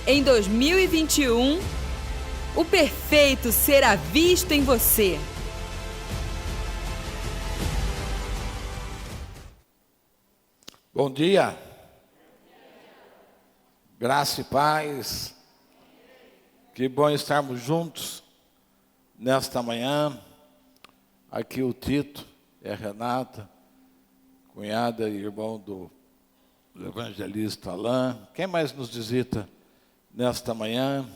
Em 2021, o perfeito será visto em você. Bom dia, graça e paz, que bom estarmos juntos nesta manhã. Aqui o Tito e a Renata, cunhada e irmão do evangelista Alain. Quem mais nos visita nesta manhã,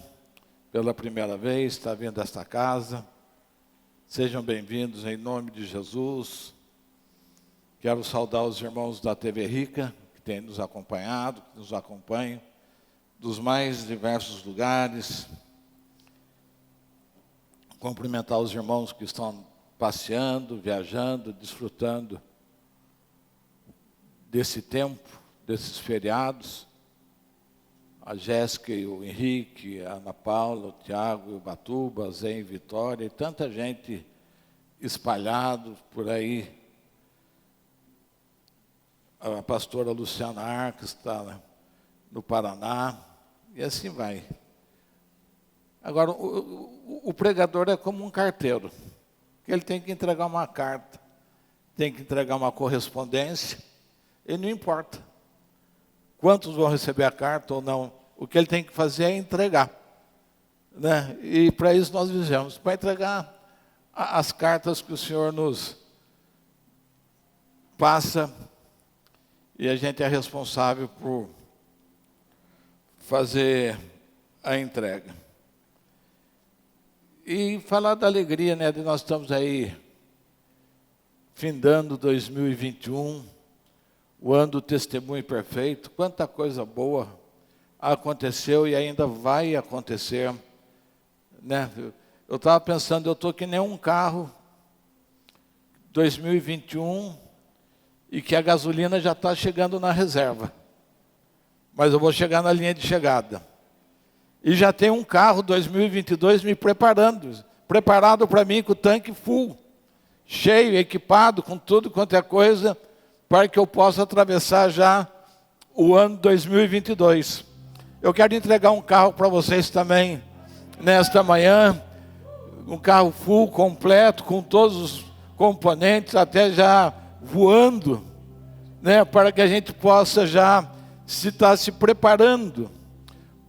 pela primeira vez, está vindo a esta casa? Sejam bem-vindos em nome de Jesus. Quero saudar os irmãos da TV Rica, que têm nos acompanhado, que nos acompanham, dos mais diversos lugares. Cumprimentar os irmãos que estão passeando, viajando, desfrutando desse tempo, desses feriados. A Jéssica e o Henrique, a Ana Paula, o Tiago e o Batuba, Zé e Vitória, e tanta gente espalhado por aí. A pastora Luciana Arques está no Paraná, e assim vai. Agora, o pregador é como um carteiro, que ele tem que entregar uma carta, tem que entregar uma correspondência, e não importa quantos vão receber a carta ou não, o que ele tem que fazer é entregar, né? E para isso nós vivemos, para entregar as cartas que o Senhor nos passa, e a gente é responsável por fazer a entrega. E falar da alegria, né, de nós estamos aí findando 2021, o ano do testemunho perfeito. Quanta coisa boa aconteceu e ainda vai acontecer, né? Eu estava pensando, eu estou que nem um carro 2021 e que a gasolina já está chegando na reserva, mas eu vou chegar na linha de chegada. E já tem um carro 2022 me preparado para mim com o tanque full, cheio, equipado com tudo quanto é coisa, para que eu possa atravessar já o ano 2022. Eu quero entregar um carro para vocês também nesta manhã, um carro full, completo, com todos os componentes, até já voando, né, para que a gente possa já estar se preparando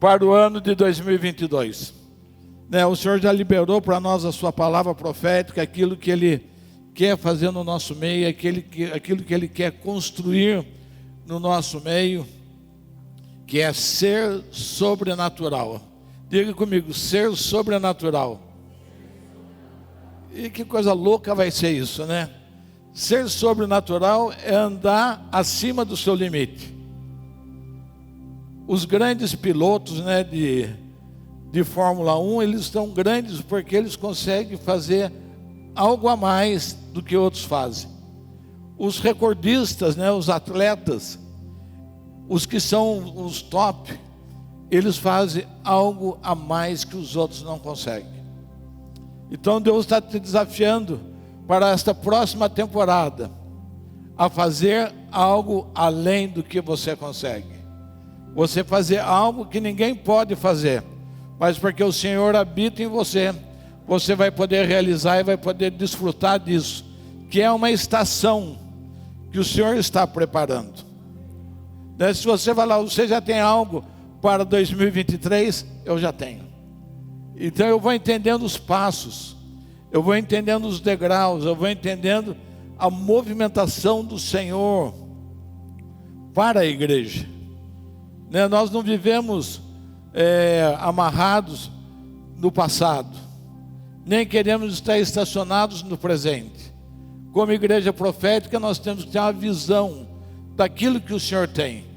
para o ano de 2022. Né, o Senhor já liberou para nós a sua palavra profética, aquilo que Ele quer fazer no nosso meio, aquilo que Ele quer construir no nosso meio, que é ser sobrenatural. Diga comigo, ser sobrenatural. E que coisa louca vai ser isso, né? Ser sobrenatural é andar acima do seu limite. Os grandes pilotos, né, de Fórmula 1, eles estão grandes porque eles conseguem fazer algo a mais do que outros fazem. Os recordistas, né, os atletas, os que são os top, eles fazem algo a mais que os outros não conseguem. Então Deus está te desafiando para esta próxima temporada a fazer algo além do que você consegue. Você fazer algo que ninguém pode fazer, mas porque o Senhor habita em você, você vai poder realizar e vai poder desfrutar disso, que é uma estação que o Senhor está preparando. Né? Se você falar, você já tem algo para 2023, eu já tenho. Então eu vou entendendo os passos, eu vou entendendo os degraus, eu vou entendendo a movimentação do Senhor para a igreja. Né? Nós não vivemos amarrados no passado, nem queremos estar estacionados no presente. Como igreja profética, nós temos que ter uma visão daquilo que o Senhor tem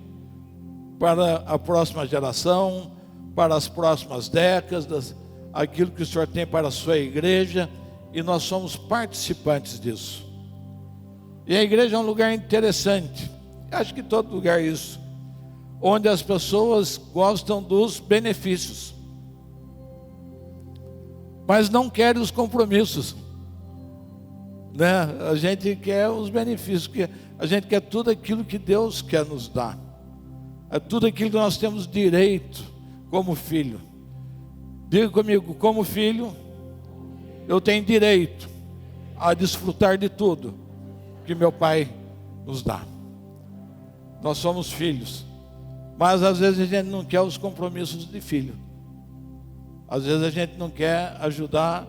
para a próxima geração, para as próximas décadas, aquilo que o Senhor tem para a sua igreja, e nós somos participantes disso. E a igreja é um lugar interessante, acho que todo lugar é isso, onde as pessoas gostam dos benefícios, mas não querem os compromissos, né? A gente quer os benefícios, a gente quer tudo aquilo que Deus quer nos dar, é tudo aquilo que nós temos direito como filho. Diga comigo, como filho, eu tenho direito a desfrutar de tudo que meu Pai nos dá. Nós somos filhos, mas às vezes a gente não quer os compromissos de filho. Às vezes a gente não quer ajudar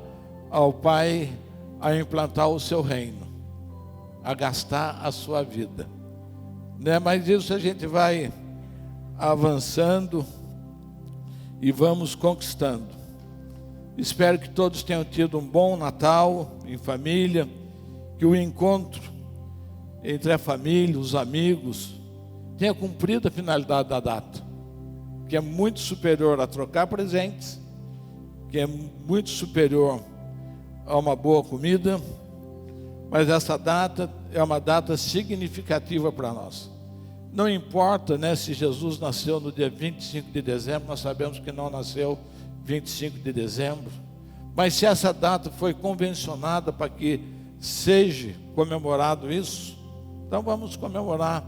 ao Pai a implantar o seu reino, a gastar a sua vida, né? Mas isso a gente vai avançando e vamos conquistando. Espero que todos tenham tido um bom Natal em família, que o encontro entre a família, os amigos, tenha cumprido a finalidade da data, que é muito superior a trocar presentes, que é muito superior a uma boa comida, mas essa data é uma data significativa para nós. Não importa, né, se Jesus nasceu no dia 25 de dezembro, nós sabemos que não nasceu 25 de dezembro, mas se essa data foi convencionada para que seja comemorado isso, então vamos comemorar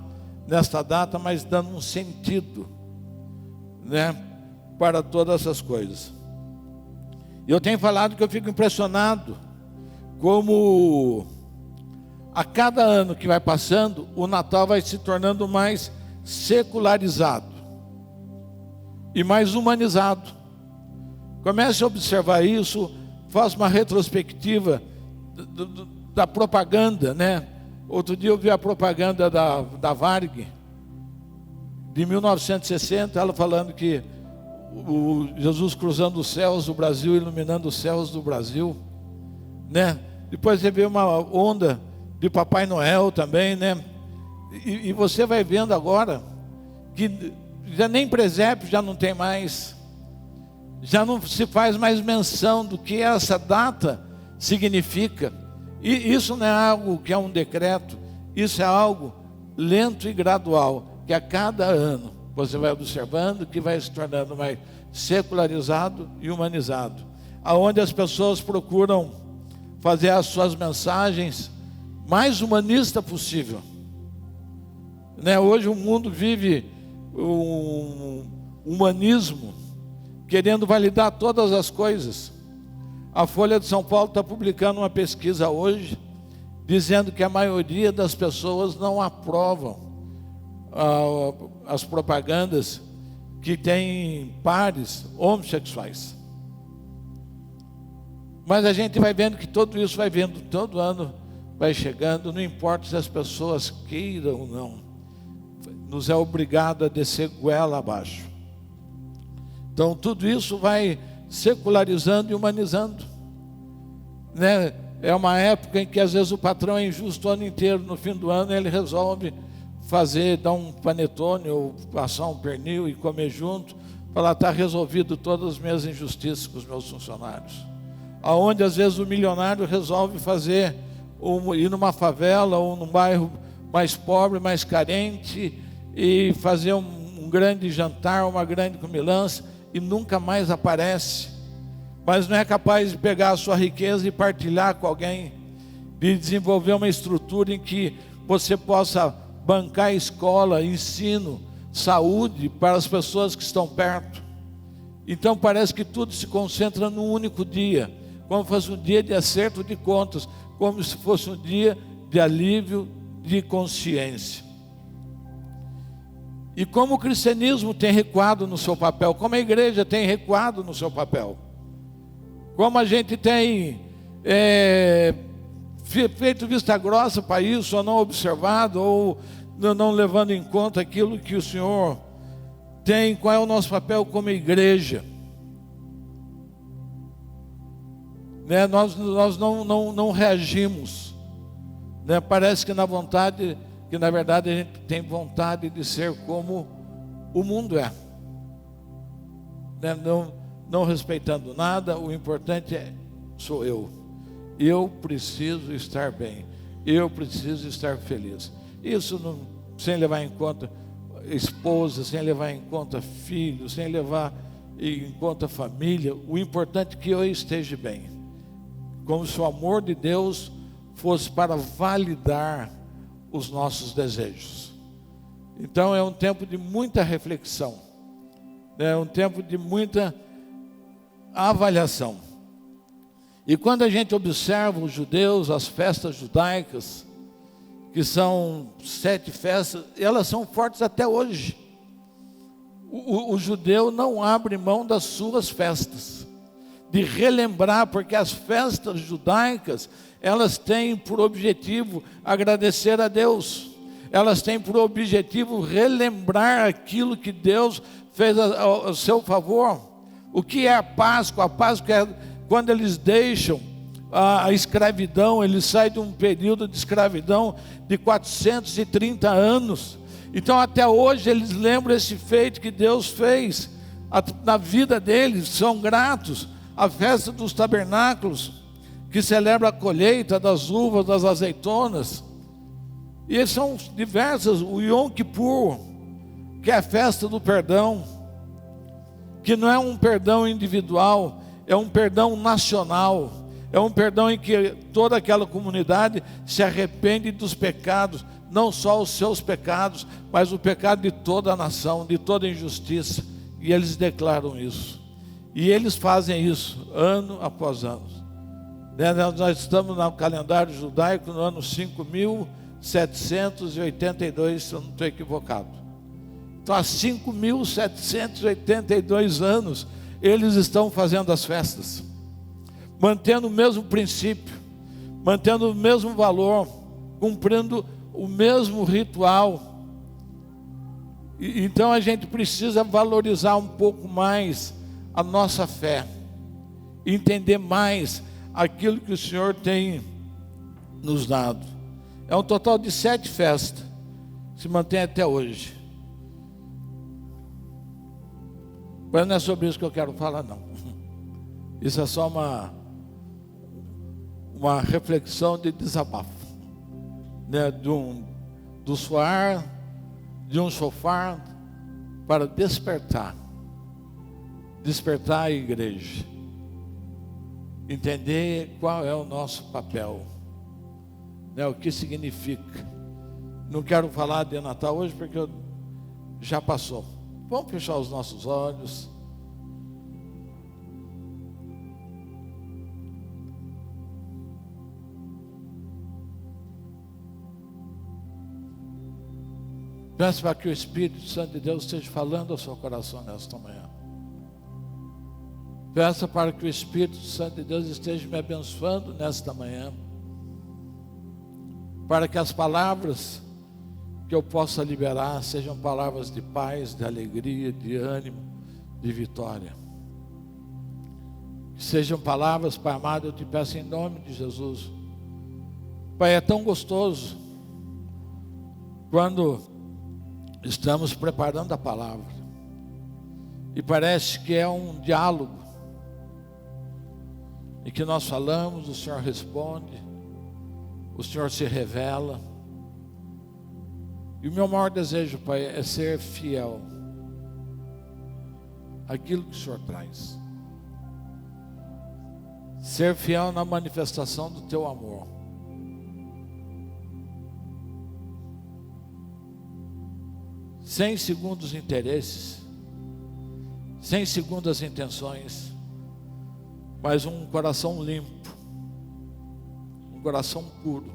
nesta data, mas dando um sentido, né, para todas essas coisas. E eu tenho falado que eu fico impressionado como a cada ano que vai passando, o Natal vai se tornando mais secularizado e mais humanizado. Comece a observar isso, faça uma retrospectiva da propaganda, né? Outro dia eu vi a propaganda da Varg, de 1960, ela falando que o Jesus cruzando os céus do Brasil, iluminando os céus do Brasil, né? Depois você vê uma onda de Papai Noel também, né? E você vai vendo agora que já nem presépio já não tem mais, já não se faz mais menção do que essa data significa. E isso não é algo que é um decreto, isso é algo lento e gradual, que a cada ano você vai observando que vai se tornando mais secularizado e humanizado, aonde as pessoas procuram fazer as suas mensagens mais humanista possível, né? Hoje o mundo vive um humanismo, querendo validar todas as coisas. A Folha de São Paulo está publicando uma pesquisa hoje, dizendo que a maioria das pessoas não aprovam as propagandas que têm pares homossexuais. Mas a gente vai vendo que tudo isso vai vendo, todo ano vai chegando, não importa se as pessoas queiram ou não, nos é obrigado a descer goela abaixo. Então tudo isso vai secularizando e humanizando, né? É uma época em que às vezes o patrão é injusto o ano inteiro, no fim do ano ele resolve dar um panetone ou passar um pernil e comer junto, falar, está resolvido todas as minhas injustiças com os meus funcionários. Aonde às vezes o milionário resolve ir numa favela ou num bairro mais pobre, mais carente, e fazer um grande jantar, uma grande comilança, e nunca mais aparece, mas não é capaz de pegar a sua riqueza e partilhar com alguém, de desenvolver uma estrutura em que você possa bancar escola, ensino, saúde para as pessoas que estão perto. Então parece que tudo se concentra num único dia, como se fosse um dia de acerto de contas, como se fosse um dia de alívio de consciência. E como o cristianismo tem recuado no seu papel, como a igreja tem recuado no seu papel, como a gente tem feito vista grossa para isso, ou não observado, ou não levando em conta aquilo que o Senhor tem, qual é o nosso papel como igreja, né? Nós não reagimos, né? Parece que na verdade a gente tem vontade de ser como o mundo é, né? Não respeitando nada, o importante sou eu preciso estar bem, eu preciso estar feliz. Isso sem levar em conta esposa, sem levar em conta filhos, sem levar em conta família. O importante é que eu esteja bem, como se o amor de Deus fosse para validar os nossos desejos. Então é um tempo de muita reflexão, É um tempo de muita avaliação. E quando a gente observa os judeus, as festas judaicas, que são 7 festas, elas são fortes até hoje. O judeu não abre mão das suas festas, de relembrar, porque as festas judaicas, elas têm por objetivo agradecer a Deus. Elas têm por objetivo relembrar aquilo que Deus fez ao seu favor. O que é a Páscoa? A Páscoa é quando eles deixam a escravidão, eles saem de um período de escravidão de 430 anos. Então até hoje eles lembram esse feito que Deus fez na vida deles, são gratos. A festa dos tabernáculos, que celebra a colheita das uvas, das azeitonas. E são diversas, o Yom Kippur, que é a festa do perdão, que não é um perdão individual, é um perdão nacional, é um perdão em que toda aquela comunidade se arrepende dos pecados, não só os seus pecados, mas o pecado de toda a nação, de toda injustiça, e eles declaram isso, e eles fazem isso ano após ano. Nós estamos no calendário judaico no ano 5.782, se eu não estou equivocado. Então há 5.782 anos eles estão fazendo as festas, mantendo o mesmo princípio, mantendo o mesmo valor, cumprindo o mesmo ritual. Então a gente precisa valorizar um pouco mais a nossa fé, entender mais aquilo que o Senhor tem nos dado. É um total de 7 festas, se mantém até hoje. Mas não é sobre isso que eu quero falar, não. Isso é só uma reflexão de desabafo, né? Do soar de um shofar para despertar a igreja, entender qual é o nosso papel, né? O que significa. Não quero falar de Natal hoje porque já passou. Vamos fechar os nossos olhos. Peço para que o Espírito Santo de Deus esteja falando ao seu coração nesta manhã. Peço para que o Espírito Santo de Deus esteja me abençoando nesta manhã, para que as palavras que eu possa liberar sejam palavras de paz, de alegria, de ânimo, de vitória. Que sejam palavras, Pai amado, eu te peço em nome de Jesus. Pai, é tão gostoso quando estamos preparando a palavra e parece que é um diálogo em que nós falamos, o Senhor responde, o Senhor se revela. E o meu maior desejo, Pai, é ser fiel àquilo que o Senhor traz, ser fiel na manifestação do Teu amor. Sem segundos interesses, sem segundas intenções, mas um coração limpo, um coração puro,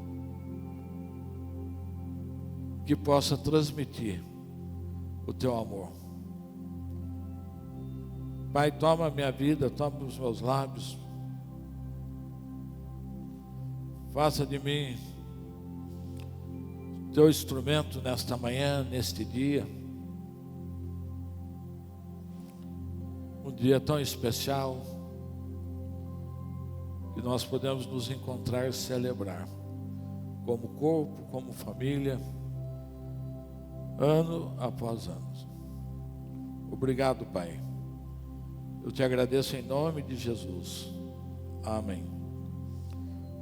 que possa transmitir o Teu amor. Pai, toma a minha vida, toma os meus lábios, faça de mim Teu instrumento nesta manhã, neste dia, um dia tão especial, que nós podemos nos encontrar e celebrar, como corpo, como família, ano após ano. Obrigado, Pai. Eu te agradeço em nome de Jesus. Amém.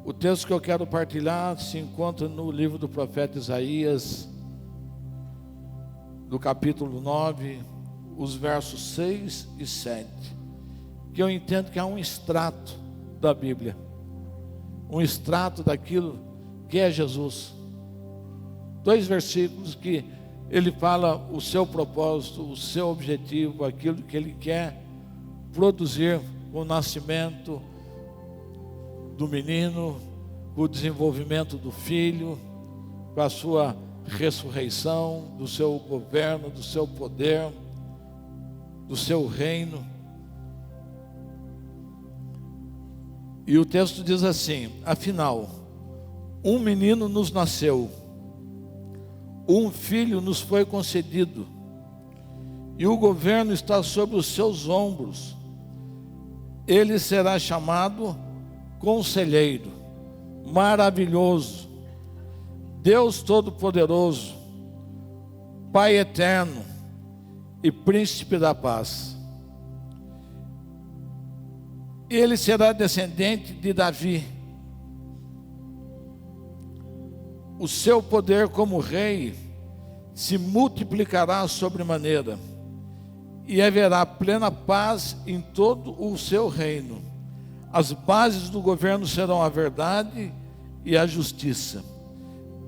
O texto que eu quero partilhar se encontra no livro do profeta Isaías, no capítulo 9, os versos 6 e 7, que eu entendo que é um extrato da Bíblia, um extrato daquilo que é Jesus. 2 versículos que ele fala o seu propósito, o seu objetivo, aquilo que ele quer produzir com o nascimento do menino, com o desenvolvimento do filho, com a sua ressurreição, do seu governo, do seu poder, do seu reino. E o texto diz assim: afinal, um menino nos nasceu, um filho nos foi concedido, e o governo está sobre os seus ombros. Ele será chamado Conselheiro, Maravilhoso, Deus Todo-Poderoso, Pai Eterno e Príncipe da Paz. Ele será descendente de Davi. O seu poder como rei se multiplicará sobremaneira, e haverá plena paz em todo o seu reino. As bases do governo serão a verdade e a justiça,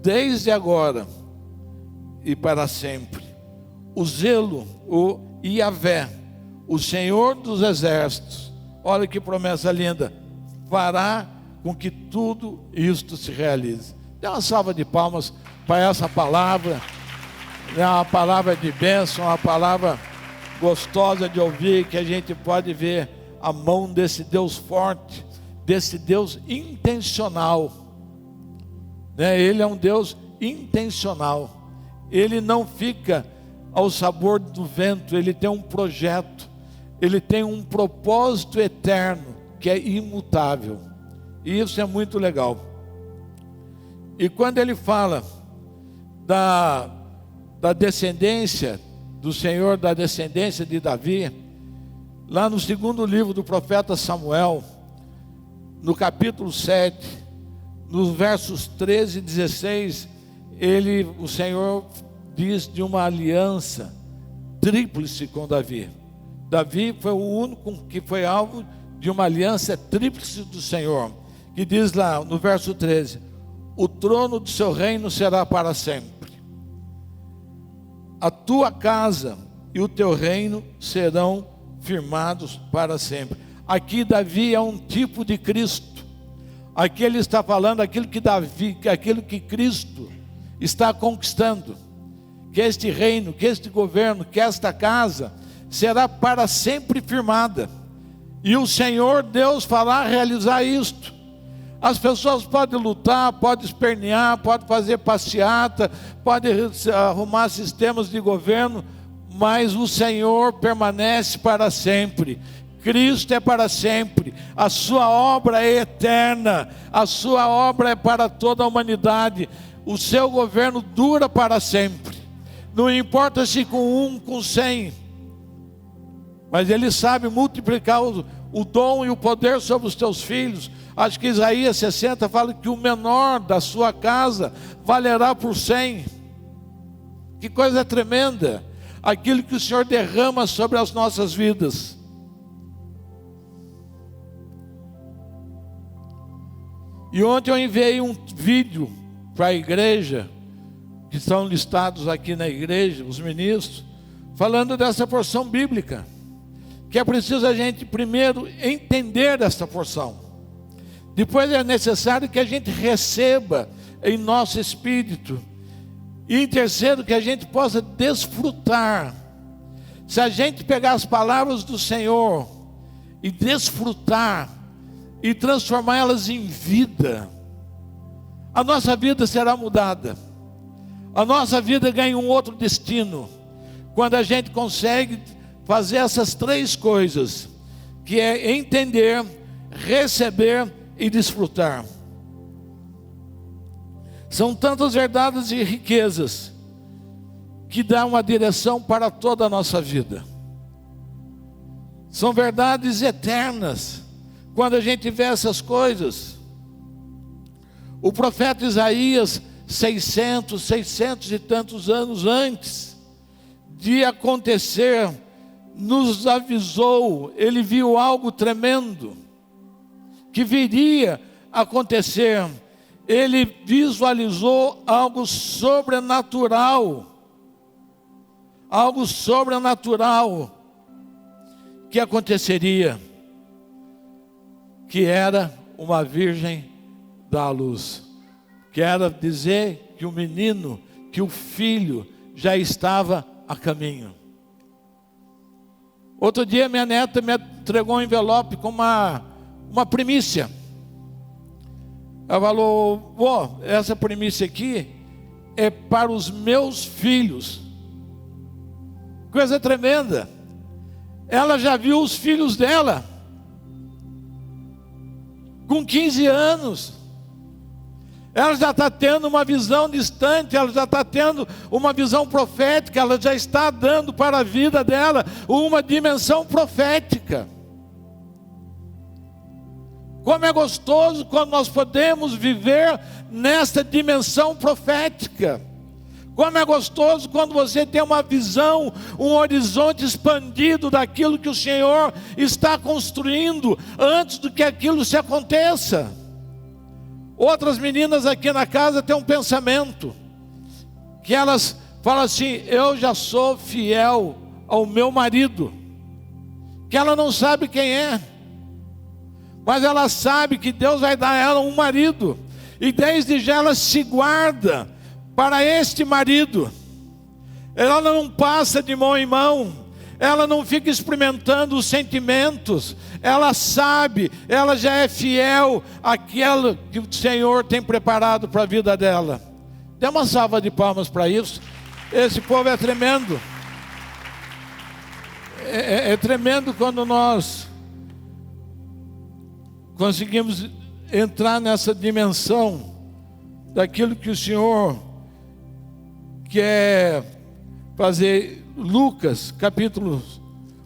desde agora e para sempre. O zelo, o Yahvé, o Senhor dos exércitos, olha que promessa linda, fará com que tudo isto se realize. Dê uma salva de palmas para essa palavra. É uma palavra de bênção, uma palavra gostosa de ouvir, que a gente pode ver a mão desse Deus forte, desse Deus intencional, né? Ele é um Deus intencional, ele não fica ao sabor do vento, ele tem um projeto, ele tem um propósito eterno, que é imutável, e isso é muito legal. E quando ele fala da descendência do Senhor, da descendência de Davi, lá no segundo livro do profeta Samuel, no capítulo 7, nos versos 13 e 16, o Senhor diz de uma aliança tríplice com Davi. Davi foi o único que foi alvo de uma aliança tríplice do Senhor, que diz lá no verso 13: o trono do seu reino será para sempre. A tua casa e o teu reino serão firmados para sempre. Aqui Davi é um tipo de Cristo. Aqui ele está falando aquilo que Cristo está conquistando. Que este reino, que este governo, que esta casa será para sempre firmada. E o Senhor Deus fará realizar isto. As pessoas podem lutar, podem espernear, podem fazer passeata, podem arrumar sistemas de governo, mas o Senhor permanece para sempre. Cristo é para sempre, a sua obra é eterna, a sua obra é para toda a humanidade, o seu governo dura para sempre. Não importa se com 100, mas Ele sabe multiplicar o dom e o poder sobre os teus filhos. Acho que Isaías 60 fala que o menor da sua casa valerá por 100. Que coisa tremenda, aquilo que o Senhor derrama sobre as nossas vidas. E ontem eu enviei um vídeo para a igreja, que estão listados aqui na igreja, os ministros, falando dessa porção bíblica, que é preciso a gente primeiro entender essa porção. Depois é necessário que a gente receba em nosso espírito. E em terceiro, que a gente possa desfrutar. Se a gente pegar as palavras do Senhor e desfrutar e transformá-las em vida, a nossa vida será mudada. A nossa vida ganha um outro destino, quando a gente consegue fazer essas três coisas, que é entender, receber e desfrutar. São tantas verdades e riquezas que dão uma direção para toda a nossa vida. São verdades eternas. Quando a gente vê essas coisas, o profeta Isaías, 600 e tantos anos antes de acontecer, nos avisou. Ele viu algo tremendo que viria a acontecer. Ele visualizou algo sobrenatural. algo sobrenatural que aconteceria, que era uma virgem dar à luz. Quero dizer que o menino, que o filho já estava a caminho. Outro dia minha neta me entregou um envelope com uma primícia. Ela falou: vô, essa primícia aqui é para os meus filhos. Coisa tremenda. Ela já viu os filhos dela com 15 anos. Ela já está tendo uma visão distante, ela já está tendo uma visão profética, ela já está dando para a vida dela uma dimensão profética. Como é gostoso quando nós podemos viver nessa dimensão profética. Como é gostoso quando você tem uma visão, um horizonte expandido daquilo que o Senhor está construindo antes do que aquilo se aconteça. Outras meninas aqui na casa têm um pensamento, que elas falam assim: eu já sou fiel ao meu marido, que ela não sabe quem é, mas ela sabe que Deus vai dar a ela um marido, e desde já ela se guarda para este marido. Ela não passa de mão em mão, ela não fica experimentando os sentimentos, ela sabe, ela já é fiel àquilo que o Senhor tem preparado para a vida dela. Dê uma salva de palmas para isso. Esse povo é tremendo. É tremendo quando nós conseguimos entrar nessa dimensão daquilo que o Senhor quer fazer. Lucas, capítulo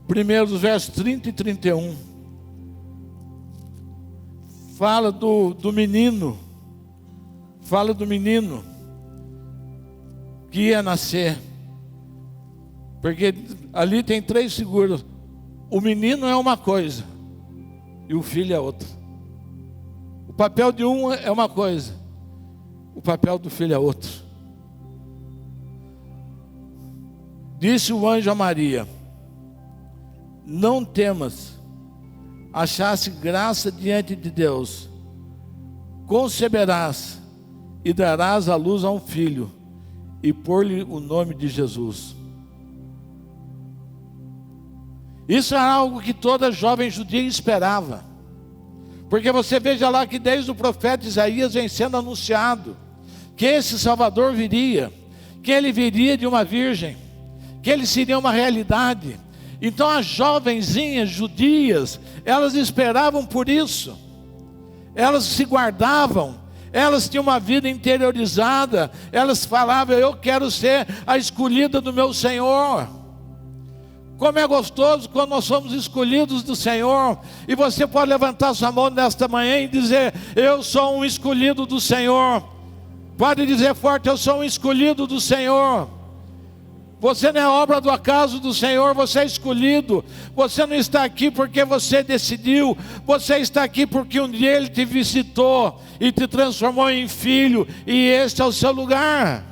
1, versos 30 e 31. Fala do menino. Fala do menino que ia nascer. Porque ali tem 3 figuras. O menino é uma coisa e o filho é outra. O papel de um é uma coisa, o papel do filho é outro. Disse o anjo a Maria: não temas, achaste graça diante de Deus. Conceberás e darás à luz a um filho, e pôr-lhe o nome de Jesus. Isso era algo que toda jovem judia esperava. Porque você veja lá que desde o profeta Isaías vem sendo anunciado que esse Salvador viria, que ele viria de uma virgem, que ele seria uma realidade. Então as jovenzinhas judias, elas esperavam por isso. Elas se guardavam, elas tinham uma vida interiorizada, elas falavam: eu quero ser a escolhida do meu Senhor. Como é gostoso quando nós somos escolhidos do Senhor. E você pode levantar sua mão nesta manhã e dizer: eu sou um escolhido do Senhor. Pode dizer forte: eu sou um escolhido do Senhor. Você não é obra do acaso do Senhor, você é escolhido. Você não está aqui porque você decidiu. Você está aqui porque um dia Ele te visitou e te transformou em filho, e este é o seu lugar.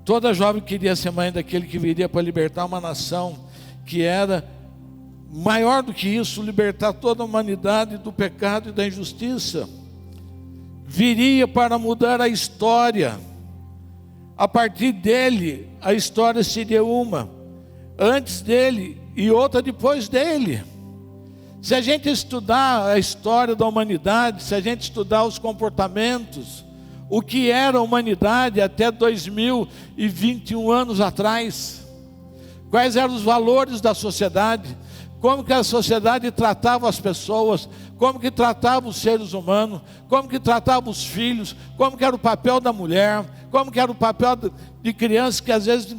Toda jovem queria ser mãe daquele que viria para libertar uma nação que era maior do que isso, libertar toda a humanidade do pecado e da injustiça. Viria para mudar a história. A partir dele, a história seria uma antes dele e outra depois dele. Se a gente estudar a história da humanidade, se a gente estudar os comportamentos, o que era a humanidade até 2021 anos atrás, quais eram os valores da sociedade, como que a sociedade tratava as pessoas, como que tratava os seres humanos, como que tratava os filhos, como que era o papel da mulher, como que era o papel de crianças, que às vezes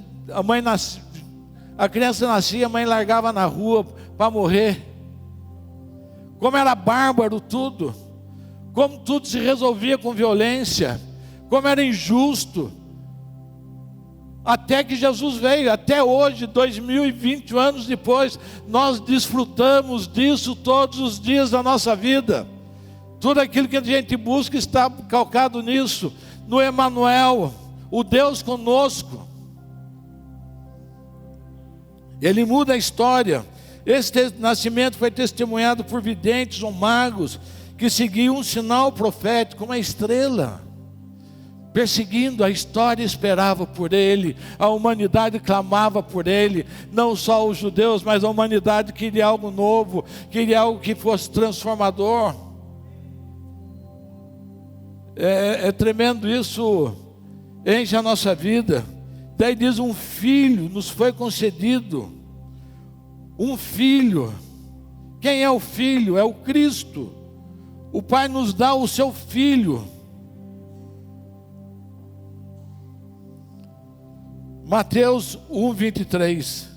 a criança nascia, a mãe largava na rua para morrer. Como era bárbaro tudo, como tudo se resolvia com violência, como era injusto. Até que Jesus veio, até hoje, 2020 anos depois, nós desfrutamos disso todos os dias da nossa vida. Tudo aquilo que a gente busca está calcado nisso. no Emanuel, o Deus conosco. Ele muda a história. Esse nascimento foi testemunhado por videntes ou magos que seguiam um sinal profético, uma estrela, perseguindo. A história esperava por ele, a humanidade clamava por ele, não só os judeus, mas a humanidade queria algo novo, queria algo que fosse transformador. É tremendo isso, enche a nossa vida. Daí diz: um filho nos foi concedido. Um filho. Quem é o filho? É o Cristo. O Pai nos dá o seu filho. Mateus 1:23.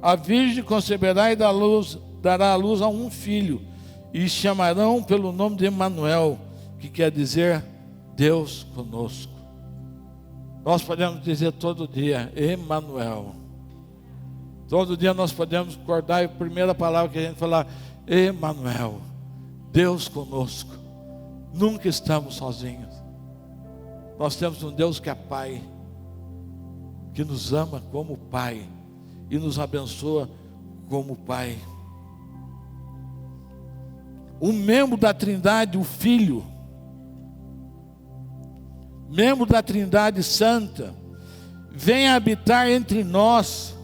A virgem conceberá e dará à luz a um filho, e chamarão pelo nome de Emanuel, que quer dizer Deus conosco. Nós podemos dizer todo dia, Emanuel. Todo dia nós podemos acordar e a primeira palavra que a gente falar, Emanuel, Deus conosco. Nunca estamos sozinhos. Nós temos um Deus que é Pai, que nos ama como Pai e nos abençoa como Pai. Um membro da Trindade, o Filho, membro da Trindade Santa, vem habitar entre nós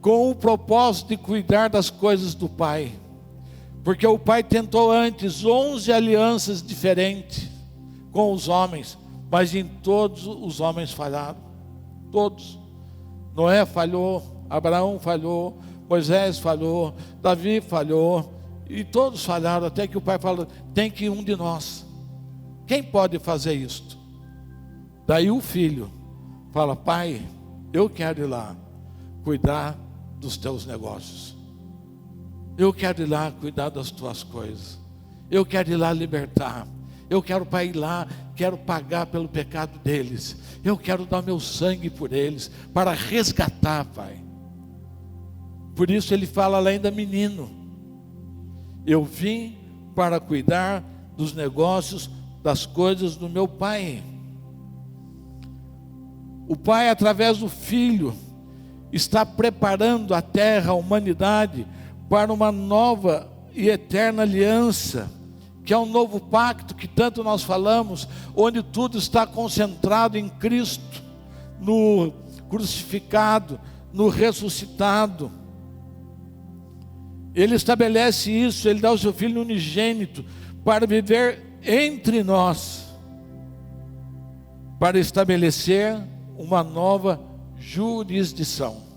com o propósito de cuidar das coisas do Pai. Porque o Pai tentou antes 11 alianças diferentes com os homens, mas em todos os homens falharam. Todos. Noé falhou, Abraão falhou, Moisés falhou, Davi falhou, e todos falharam, até que o Pai falou: tem que ir um de nós. Quem pode fazer isto? Daí o filho fala: Pai, eu quero ir lá cuidar dos teus negócios. Eu quero ir lá cuidar das tuas coisas. Eu quero ir lá libertar. Eu quero, Pai, ir lá, quero pagar pelo pecado deles. Eu quero dar meu sangue por eles, para resgatar, Pai. Por isso ele fala lá ainda menino. Eu vim para cuidar dos negócios, das coisas do meu Pai. O Pai, através do Filho, está preparando a terra, a humanidade, para uma nova e eterna aliança, que é um novo pacto que tanto nós falamos, onde tudo está concentrado em Cristo, no crucificado, no ressuscitado. Ele estabelece isso, Ele dá o seu Filho unigênito para viver entre nós, para estabelecer uma nova jurisdição.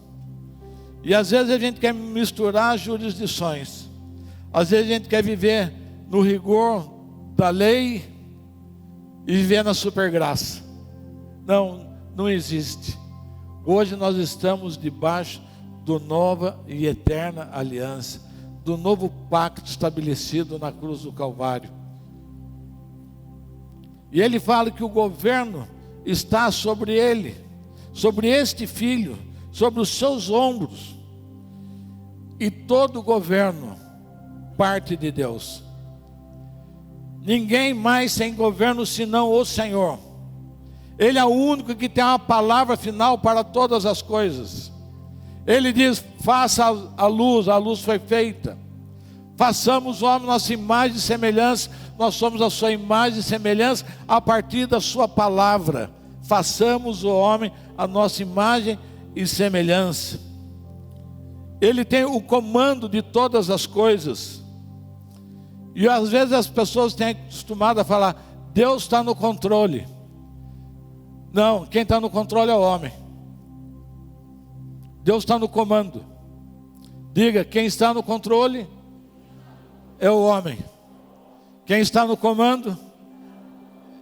E às vezes a gente quer misturar jurisdições. Às vezes a gente quer viver no rigor da lei e viver na supergraça. Não existe. Hoje nós estamos debaixo do nova e eterna aliança, do novo pacto estabelecido na cruz do Calvário. E ele fala que o governo está sobre ele, sobre este filho, sobre os seus ombros. E todo governo parte de Deus. Ninguém mais tem governo senão o Senhor. Ele é o único que tem uma palavra final para todas as coisas. Ele diz: faça a luz foi feita. Façamos o homem nossa imagem e semelhança. Nós somos a sua imagem e semelhança a partir da sua palavra. Façamos o homem a nossa imagem e semelhança. Ele tem o comando de todas as coisas. E às vezes as pessoas têm acostumado a falar: Deus está no controle. Não, quem está no controle é o homem. Deus está no comando. Diga: quem está no controle é o homem. Quem está no comando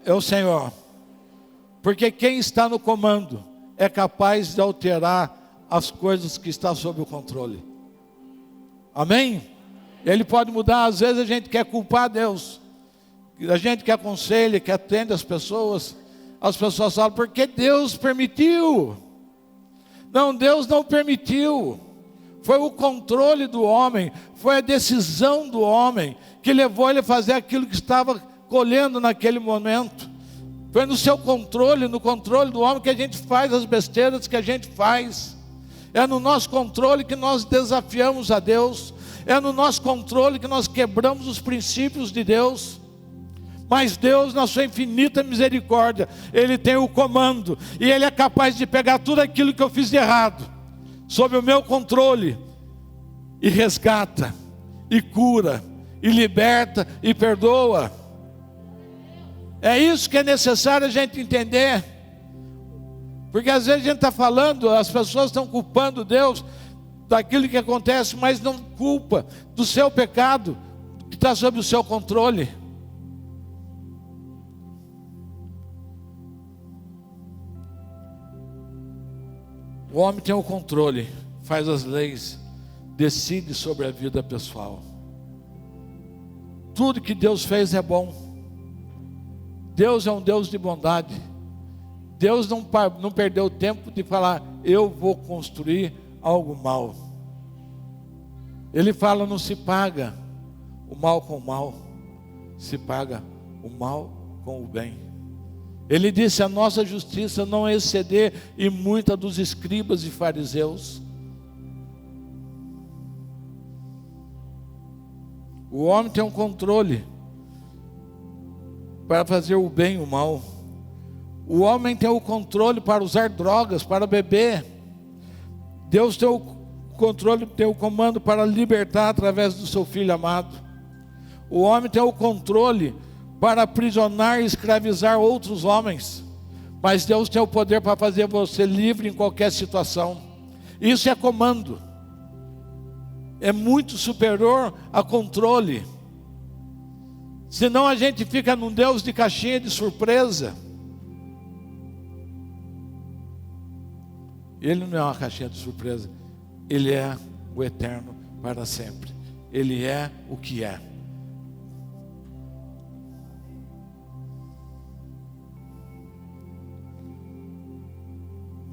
é o Senhor. Porque quem está no comando é capaz de alterar as coisas que estão sob o controle. Amém? Ele pode mudar. Às vezes a gente quer culpar Deus. A gente que aconselha, que atende as pessoas falam: porque Deus permitiu. Não, Deus não permitiu. Foi o controle do homem, foi a decisão do homem que levou ele a fazer aquilo que estava colhendo naquele momento. Foi no seu controle, no controle do homem que a gente faz as besteiras que a gente faz. É no nosso controle que nós desafiamos a Deus. É no nosso controle que nós quebramos os princípios de Deus. Mas Deus, na sua infinita misericórdia, Ele tem o comando. E Ele é capaz de pegar tudo aquilo que eu fiz de errado, sob o meu controle, e resgata, e cura, e liberta, e perdoa. É isso que é necessário a gente entender. Porque às vezes a gente está falando, as pessoas estão culpando Deus daquilo que acontece, mas não culpa do seu pecado, que está sob o seu controle. O homem tem o controle, faz as leis, decide sobre a vida pessoal. Tudo que Deus fez é bom. Deus é um Deus de bondade. Deus não perdeu tempo de falar, eu vou construir algo mal. Ele fala, não se paga o mal com o mal, se paga o mal com o bem. Ele disse, a nossa justiça não é exceder em muita dos escribas e fariseus. O homem tem um controle para fazer o bem e o mal. O homem tem o controle para usar drogas, para beber. Deus tem o controle, tem o comando para libertar através do seu Filho amado. O homem tem o controle para aprisionar e escravizar outros homens. Mas Deus tem o poder para fazer você livre em qualquer situação. Isso é comando. É muito superior a controle. Senão a gente fica num Deus de caixinha de surpresa. Ele não é uma caixinha de surpresa. Ele é o eterno para sempre. Ele é o que é.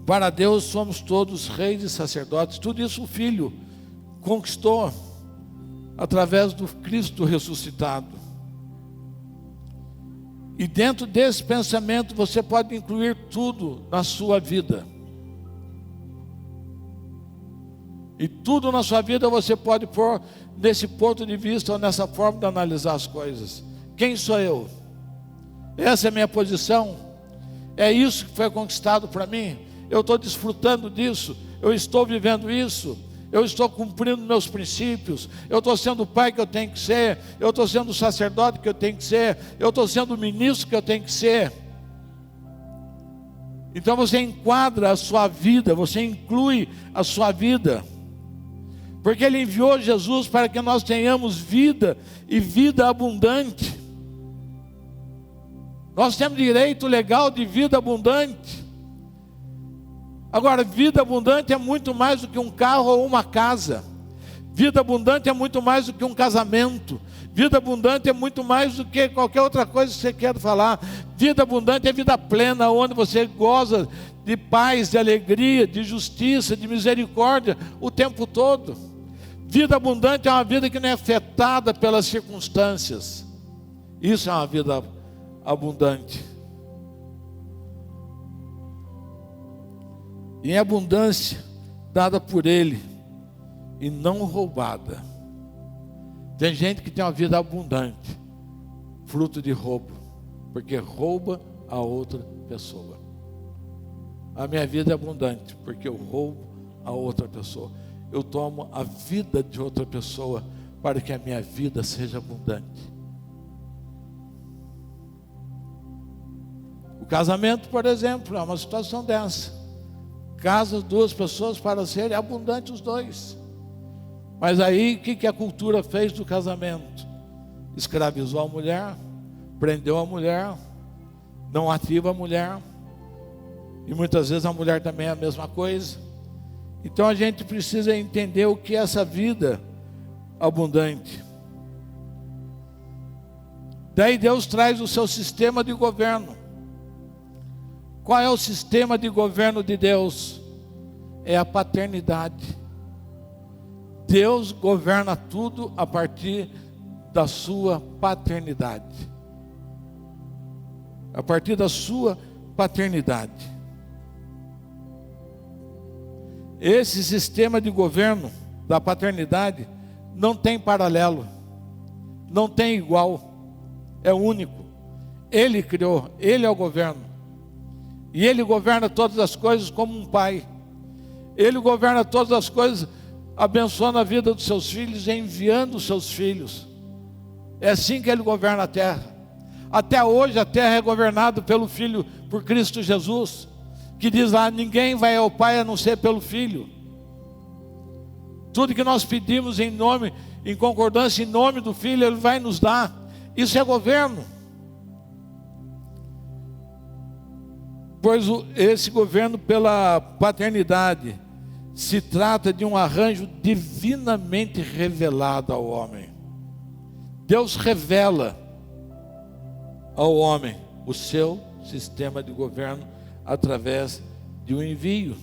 Para Deus somos todos reis e sacerdotes. Tudo isso o Filho conquistou através do Cristo ressuscitado. E dentro desse pensamento você pode incluir tudo na sua vida. E tudo na sua vida você pode pôr nesse ponto de vista ou nessa forma de analisar as coisas. Quem sou eu? Essa é a minha posição? É isso que foi conquistado para mim? Eu estou desfrutando disso? Eu estou vivendo isso? Eu estou cumprindo meus princípios? Eu estou sendo o pai que eu tenho que ser? Eu estou sendo o sacerdote que eu tenho que ser? Eu estou sendo o ministro que eu tenho que ser? Então você enquadra a sua vida, você inclui a sua vida. Porque Ele enviou Jesus para que nós tenhamos vida e vida abundante. Nós temos direito legal de vida abundante. Agora, vida abundante é muito mais do que um carro ou uma casa. Vida abundante é muito mais do que um casamento. Vida abundante é muito mais do que qualquer outra coisa que você queira falar. Vida abundante é vida plena, onde você goza de paz, de alegria, de justiça, de misericórdia o tempo todo. Vida abundante é uma vida que não é afetada pelas circunstâncias. Isso é uma vida abundante. Em abundância, dada por Ele e não roubada. Tem gente que tem uma vida abundante, fruto de roubo, porque rouba a outra pessoa. A minha vida é abundante, porque eu roubo a outra pessoa. Eu tomo a vida de outra pessoa para que a minha vida seja abundante. O casamento, por exemplo, é uma situação dessa. Casa duas pessoas para serem abundantes os dois. Mas aí o que a cultura fez do casamento? Escravizou a mulher, prendeu a mulher, não ativa a mulher. E muitas vezes a mulher também é a mesma coisa. Então a gente precisa entender o que é essa vida abundante. Daí Deus traz o seu sistema de governo. Qual é o sistema de governo de Deus? É a paternidade. Deus governa tudo a partir da sua paternidade. A partir da sua paternidade. Esse sistema de governo da paternidade não tem paralelo, não tem igual, é único. Ele criou, Ele é o governo. E Ele governa todas as coisas como um pai. Ele governa todas as coisas, abençoando a vida dos seus filhos e enviando os seus filhos. É assim que Ele governa a terra. Até hoje a terra é governada pelo Filho, por Cristo Jesus, que diz lá: ninguém vai ao Pai a não ser pelo Filho. Tudo que nós pedimos em nome, em concordância em nome do Filho, Ele vai nos dar. Isso é governo. Pois esse governo pela paternidade se trata de um arranjo divinamente revelado ao homem. Deus revela ao homem o seu sistema de governo através de um envio.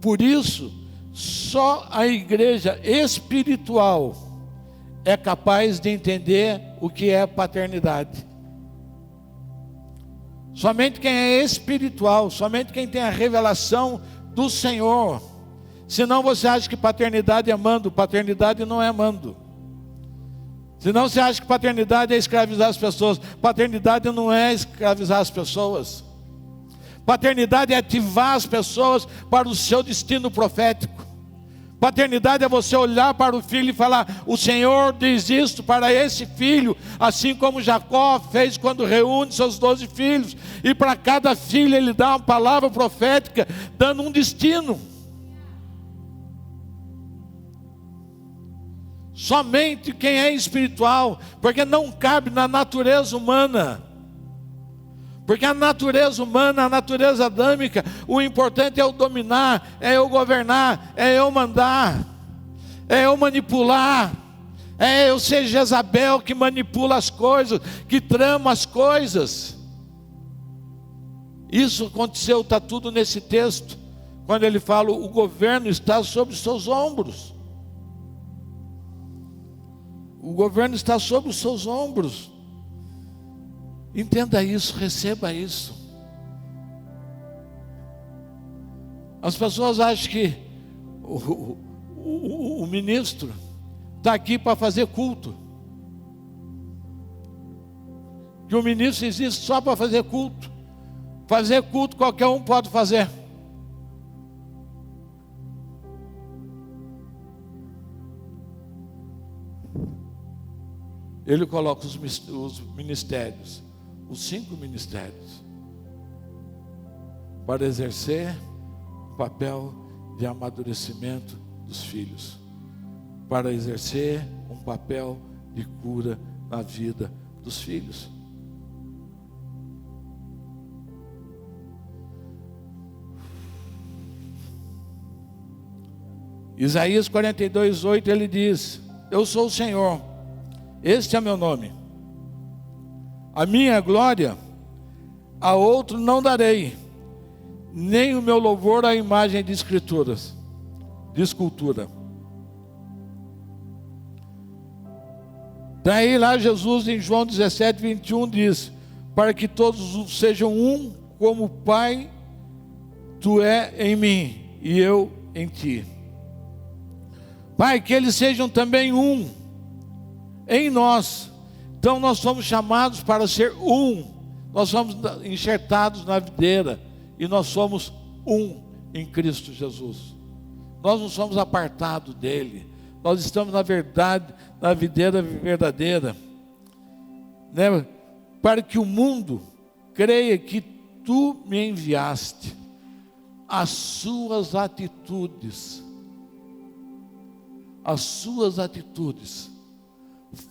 Por isso, só a igreja espiritual é capaz de entender o que é paternidade. Somente quem é espiritual, somente quem tem a revelação do Senhor. Senão você acha que paternidade é mando, paternidade não é mando. Senão você acha que paternidade é escravizar as pessoas. Paternidade não é escravizar as pessoas. Paternidade é ativar as pessoas para o seu destino profético. Paternidade é você olhar para o filho e falar: o Senhor diz isto para esse filho, assim como Jacó fez quando reúne seus 12 filhos. E para cada filho Ele dá uma palavra profética, dando um destino. Somente quem é espiritual, porque não cabe na natureza humana. Porque a natureza humana, a natureza adâmica, o importante é eu dominar, é eu governar, é eu mandar, é eu manipular, é eu ser Jezabel que manipula as coisas, que trama as coisas. Isso aconteceu, está tudo nesse texto, quando ele fala: o governo está sobre os seus ombros. O governo está sobre os seus ombros. Entenda isso, receba isso. As pessoas acham que o ministro está aqui para fazer culto. Que o ministro existe só para fazer culto. Fazer culto qualquer um pode fazer. Ele coloca os ministérios, os 5 ministérios, para exercer o papel de amadurecimento dos filhos, para exercer um papel de cura na vida dos filhos. Isaías 42:8, ele diz: eu sou o Senhor, este é meu nome, a minha glória a outro não darei, nem o meu louvor à imagem de escultura. Daí lá Jesus em João 17:21 diz: para que todos sejam um, como o Pai, tu é em mim e eu em ti. Pai, que eles sejam também um em nós. Então nós somos chamados para ser um. Nós somos enxertados na videira e nós somos um em Cristo Jesus. Nós não somos apartados dele. Nós estamos na verdade, na videira verdadeira, né? Para que o mundo creia que tu me enviaste. As suas atitudes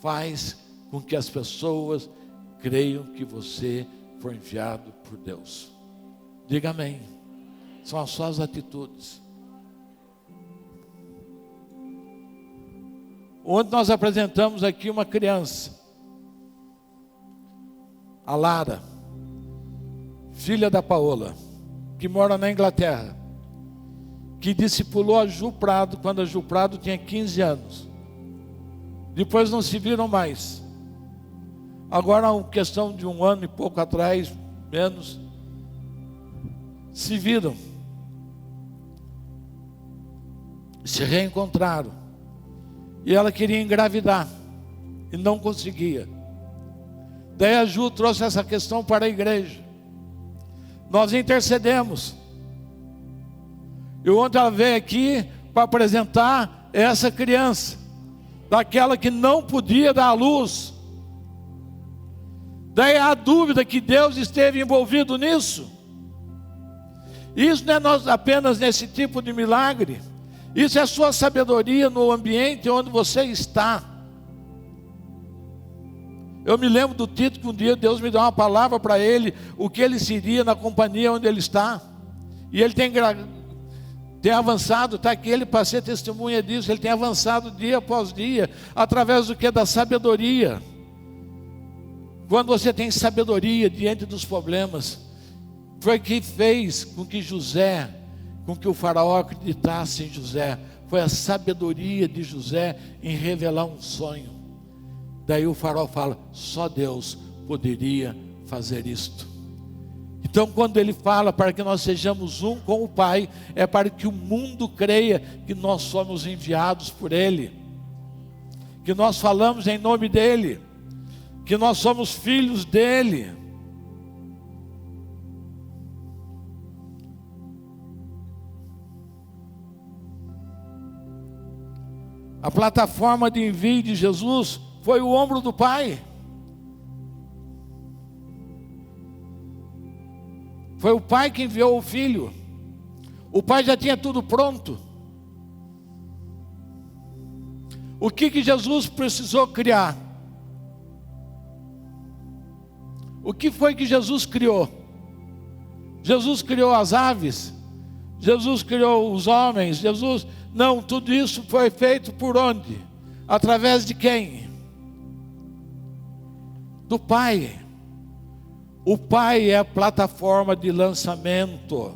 faz com que as pessoas creiam que você foi enviado por Deus. Diga amém. São as suas atitudes. Ontem nós apresentamos aqui uma criança, a Lara, filha da Paola, que mora na Inglaterra, que discipulou a Ju Prado, quando a Ju Prado tinha 15 anos. Depois não se viram mais. Agora, uma questão de um ano e pouco atrás, menos, se viram. Se reencontraram. E ela queria engravidar. E não conseguia. Daí a Ju trouxe essa questão para a igreja. Nós intercedemos. E ontem ela veio aqui para apresentar essa criança, daquela que não podia dar à luz. Daí a dúvida que Deus esteve envolvido nisso. Isso não é apenas nesse tipo de milagre. Isso é a sua sabedoria no ambiente onde você está. Eu me lembro do Tito, que um dia Deus me deu uma palavra para ele, o que ele seria na companhia onde ele está. E ele tem avançado, está aqui ele para ser testemunha disso. Ele tem avançado dia após dia, através do que? Da sabedoria. Quando você tem sabedoria diante dos problemas, foi o que fez com que José, com que o faraó acreditasse em José. Foi a sabedoria de José em revelar um sonho. Daí o faraó fala, só Deus poderia fazer isto. Então quando ele fala para que nós sejamos um com o Pai, é para que o mundo creia que nós somos enviados por Ele, que nós falamos em nome dEle, que nós somos filhos dEle. A plataforma de envio de Jesus foi o ombro do Pai. Foi o Pai que enviou o Filho. O Pai já tinha tudo pronto. O que Jesus precisou criar? O que foi que Jesus criou? Jesus criou as aves. Jesus criou os homens. Não, tudo isso foi feito por onde? Através de quem? Do Pai. O Pai é a plataforma de lançamento.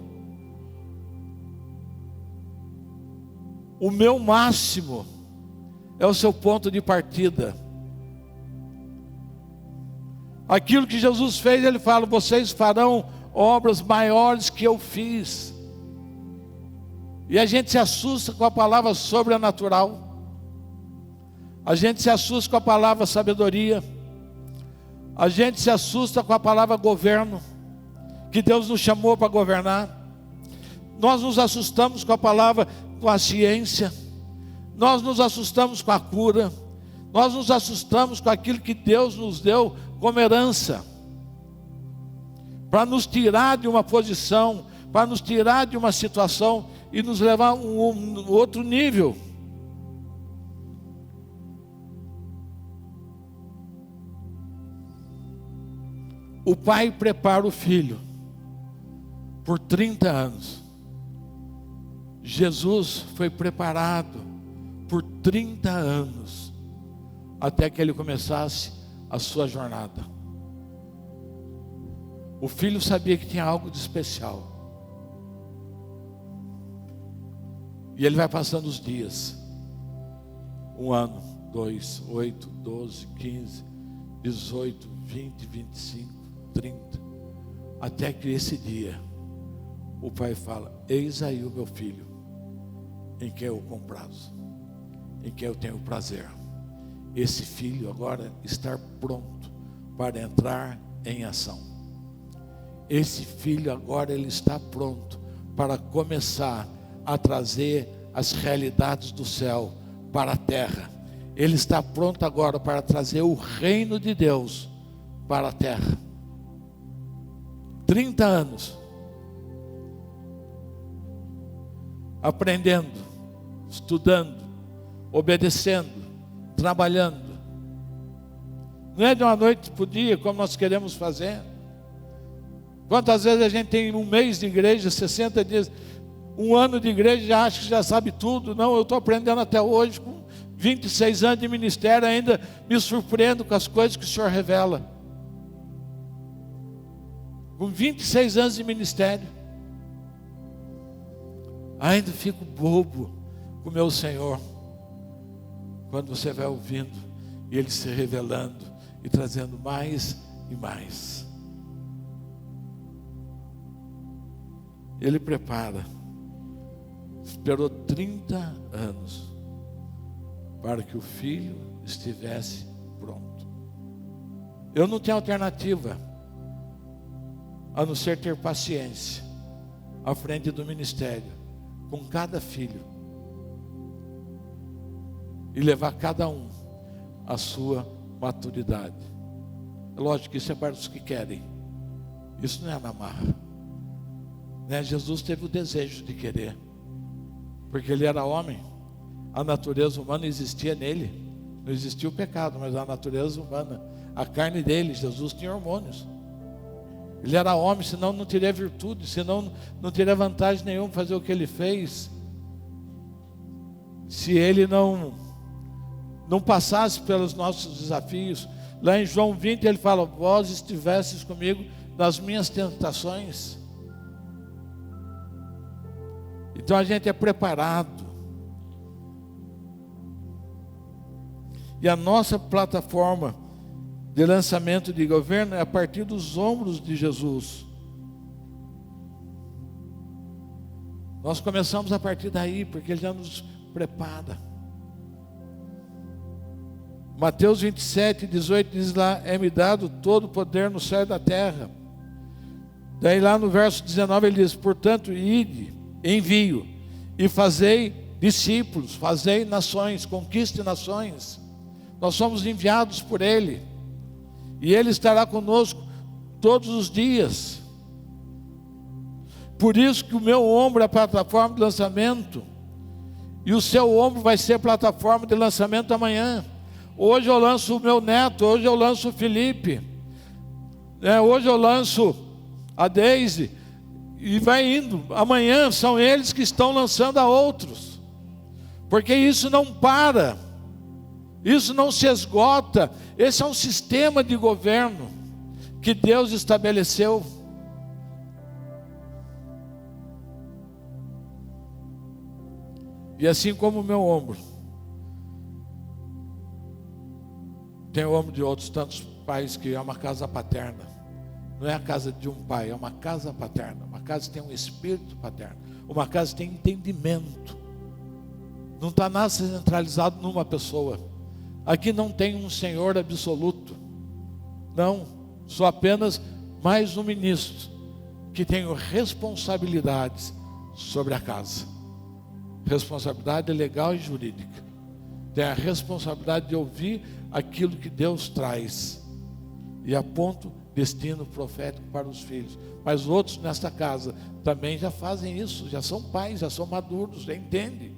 O meu máximo é o seu ponto de partida. Aquilo que Jesus fez, Ele fala, vocês farão obras maiores que eu fiz. E a gente se assusta com a palavra sobrenatural. A gente se assusta com a palavra sabedoria. A gente se assusta com a palavra governo, que Deus nos chamou para governar. Nós nos assustamos com a palavra, com a ciência. Nós nos assustamos com a cura. Nós nos assustamos com aquilo que Deus nos deu como herança, para nos tirar de uma posição, para nos tirar de uma situação e nos levar a um outro nível. O Pai prepara o Filho por 30 anos. Jesus foi preparado por 30 anos até que Ele começasse a sua jornada. O Filho sabia que tinha algo de especial. E Ele vai passando os dias. 1 ano, 2, 8, 12, 15, 18, 20, 25, 30, até que esse dia o Pai fala, eis aí o meu filho, em quem eu comprazo, em quem eu tenho prazer. Esse filho agora está pronto para entrar em ação. Esse filho agora ele está pronto para começar a trazer as realidades do céu para a terra. Ele está pronto agora para trazer o reino de Deus para a terra. 30 anos aprendendo, estudando, obedecendo, trabalhando. Não é de uma noite para o dia como nós queremos fazer. Quantas vezes a gente tem um mês de igreja, 60 dias, um ano de igreja, já acha que já sabe tudo. Não, eu estou aprendendo até hoje, com 26 anos de ministério, ainda me surpreendo com as coisas que o Senhor revela. Com 26 anos de ministério. Ainda fico bobo com o meu Senhor, quando você vai ouvindo e Ele se revelando e trazendo mais e mais. Ele prepara. Esperou 30 anos para que o filho estivesse pronto. Eu não tenho alternativa a não ser ter paciência à frente do ministério com cada filho e levar cada um à sua maturidade. É lógico que isso é para os que querem, isso não é na marra, né? Jesus teve o desejo de querer, porque Ele era homem, a natureza humana existia nele, não existia o pecado, mas a natureza humana, a carne dele, Jesus tinha hormônios. Ele era homem, senão não teria virtude, senão não teria vantagem nenhuma fazer o que Ele fez, se Ele não passasse pelos nossos desafios. Lá em João 20 Ele fala: vós estivestes comigo nas minhas tentações. Então a gente é preparado. E a nossa plataforma de lançamento de governo é a partir dos ombros de Jesus. Nós começamos a partir daí, porque Ele já nos prepara. Mateus 27, 18 diz lá: é-me dado todo o poder no céu e da terra. Daí lá no verso 19 Ele diz: portanto, ide, envio, e fazei discípulos, fazei nações, conquiste nações. Nós somos enviados por Ele, e Ele estará conosco todos os dias. Por isso que o meu ombro é a plataforma de lançamento, e o seu ombro vai ser a plataforma de lançamento amanhã. Hoje eu lanço o meu neto, hoje eu lanço o Felipe, hoje eu lanço a Deise, e vai indo. Amanhã são eles que estão lançando a outros, porque isso não para, isso não se esgota. Esse é um sistema de governo que Deus estabeleceu. E assim como o meu ombro tem o ombro de outros tantos pais, que é uma casa paterna. Não é a casa de um pai, é uma casa paterna. Uma casa que tem um espírito paterno, uma casa que tem entendimento. Não está nada centralizado numa pessoa. Aqui não tem um Senhor absoluto. Não, sou apenas mais um ministro que tenho responsabilidades sobre a casa. Responsabilidade legal e jurídica. Tenho a responsabilidade de ouvir aquilo que Deus traz e aponto destino profético para os filhos. Mas outros nesta casa também já fazem isso, já são pais, já são maduros, já entendem.